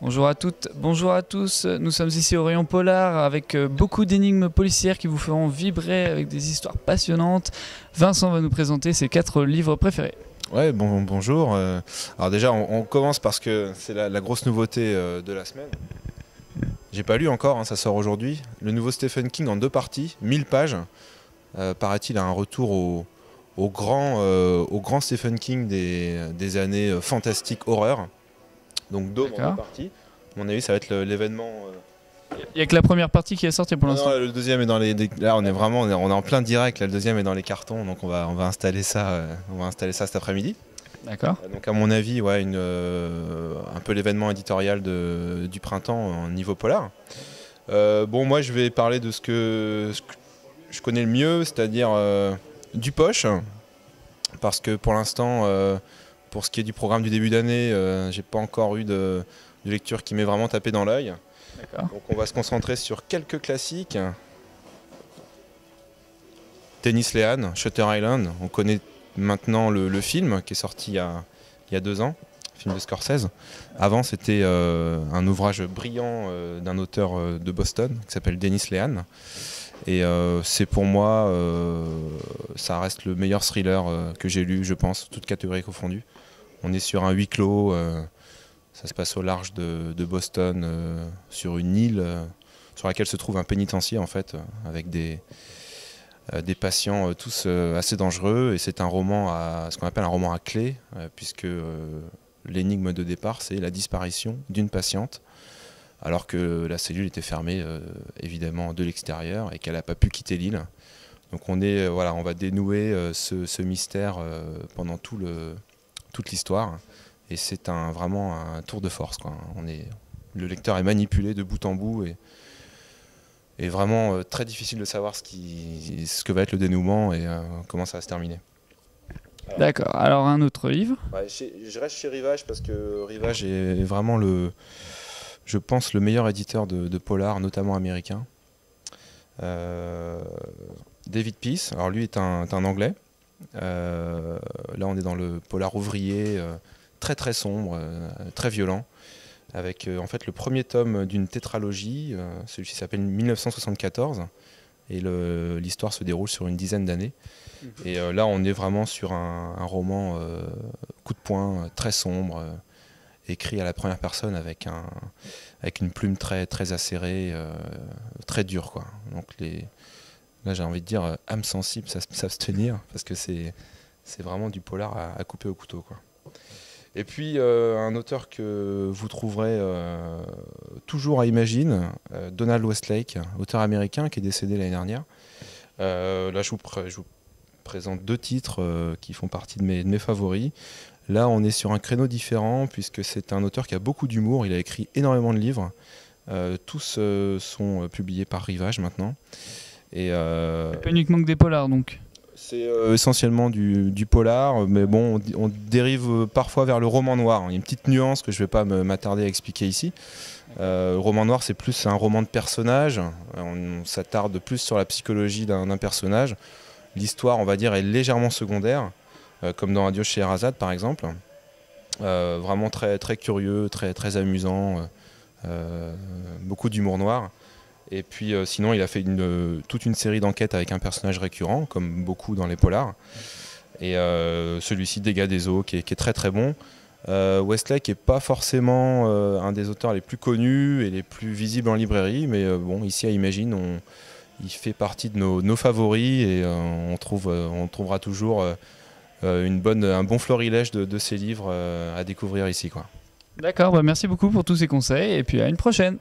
Bonjour à toutes, bonjour à tous. Nous sommes ici au Rayon Polar avec beaucoup d'énigmes policières qui vous feront vibrer avec des histoires passionnantes. Vincent va nous présenter ses 4 livres préférés. Ouais, bonjour. Alors déjà, on commence parce que c'est la grosse nouveauté de la semaine. J'ai pas lu encore, hein, ça sort aujourd'hui. Le nouveau Stephen King en 2 parties, 1000 pages. Paraît-il un retour au grand Stephen King des années fantastiques horreur. Donc Dôme en 2 parties. À mon avis, ça va être l'événement. Il n'y a que la première partie qui est sortie pour l'instant. Le deuxième est dans les. Là, on est en plein direct. Là, le deuxième est dans les cartons, donc on va installer ça. On va installer ça cet après-midi. D'accord. Donc à mon avis, ouais, un peu l'événement éditorial du printemps en niveau polar. Bon, moi, je vais parler de ce que je connais le mieux, c'est-à-dire du poche, parce que pour l'instant, pour ce qui est du programme du début d'année, j'ai pas encore eu de lecture qui m'est vraiment tapé dans l'œil. Donc on va se concentrer sur quelques classiques. Dennis Lehane, Shutter Island, on connaît maintenant le film qui est sorti il y a 2 ans, film de Scorsese. Avant c'était un ouvrage brillant d'un auteur de Boston qui s'appelle Dennis Lehane. Et c'est pour moi, ça reste le meilleur thriller que j'ai lu, je pense, toutes catégories confondues. On est sur un huis clos. Ça se passe au large de Boston, sur une île sur laquelle se trouve un pénitencier en fait, avec des patients tous assez dangereux. Et c'est un roman ce qu'on appelle un roman à clé, puisque l'énigme de départ, c'est la disparition d'une patiente, alors que la cellule était fermée évidemment de l'extérieur et qu'elle n'a pas pu quitter l'île. Donc on va dénouer ce mystère pendant toute l'histoire. Et c'est vraiment un tour de force, quoi. Le lecteur est manipulé de bout en bout et vraiment très difficile de savoir ce que va être le dénouement et comment ça va se terminer. D'accord, alors un autre livre. Ouais, je reste chez Rivage parce que Rivage est vraiment je pense, le meilleur éditeur de polar, notamment américain. David Peace, alors lui est un Anglais. Là on est dans le polar ouvrier, très très sombre, très violent, avec en fait le premier tome d'une tétralogie, celui-ci s'appelle 1974, et l'histoire se déroule sur une dizaine d'années. Et là on est vraiment sur un roman coup de poing, très sombre, écrit à la première personne avec une plume très, très acérée, très dure, quoi. Donc là j'ai envie de dire âme sensible, ça se tenir, parce que c'est vraiment du polar à couper au couteau, quoi. Et puis un auteur que vous trouverez toujours à Imagine, Donald Westlake, auteur américain qui est décédé l'année dernière. Là je vous présente 2 titres qui font partie de mes favoris. Là on est sur un créneau différent puisque c'est un auteur qui a beaucoup d'humour, il a écrit énormément de livres. Tous sont publiés par Rivage maintenant. Pas uniquement que des polars donc. C'est essentiellement du polar, mais bon, on dérive parfois vers le roman noir. Il y a une petite nuance que je ne vais pas m'attarder à expliquer ici. Le roman noir, c'est plus un roman de personnage. On s'attarde plus sur la psychologie d'un personnage. L'histoire, on va dire, est légèrement secondaire, comme dans Adieu chez Sherazade, par exemple. Vraiment très, très curieux, très, très amusant, beaucoup d'humour noir. Et puis sinon, il a fait toute une série d'enquêtes avec un personnage récurrent, comme beaucoup dans les polars. Et celui-ci, Dégâts des eaux, qui est très très bon. Westlake n'est pas forcément un des auteurs les plus connus et les plus visibles en librairie, mais bon, ici à Imagine, il fait partie de nos favoris et on trouvera toujours un bon florilège de ces livres à découvrir ici, quoi. D'accord, merci beaucoup pour tous ces conseils et puis à une prochaine.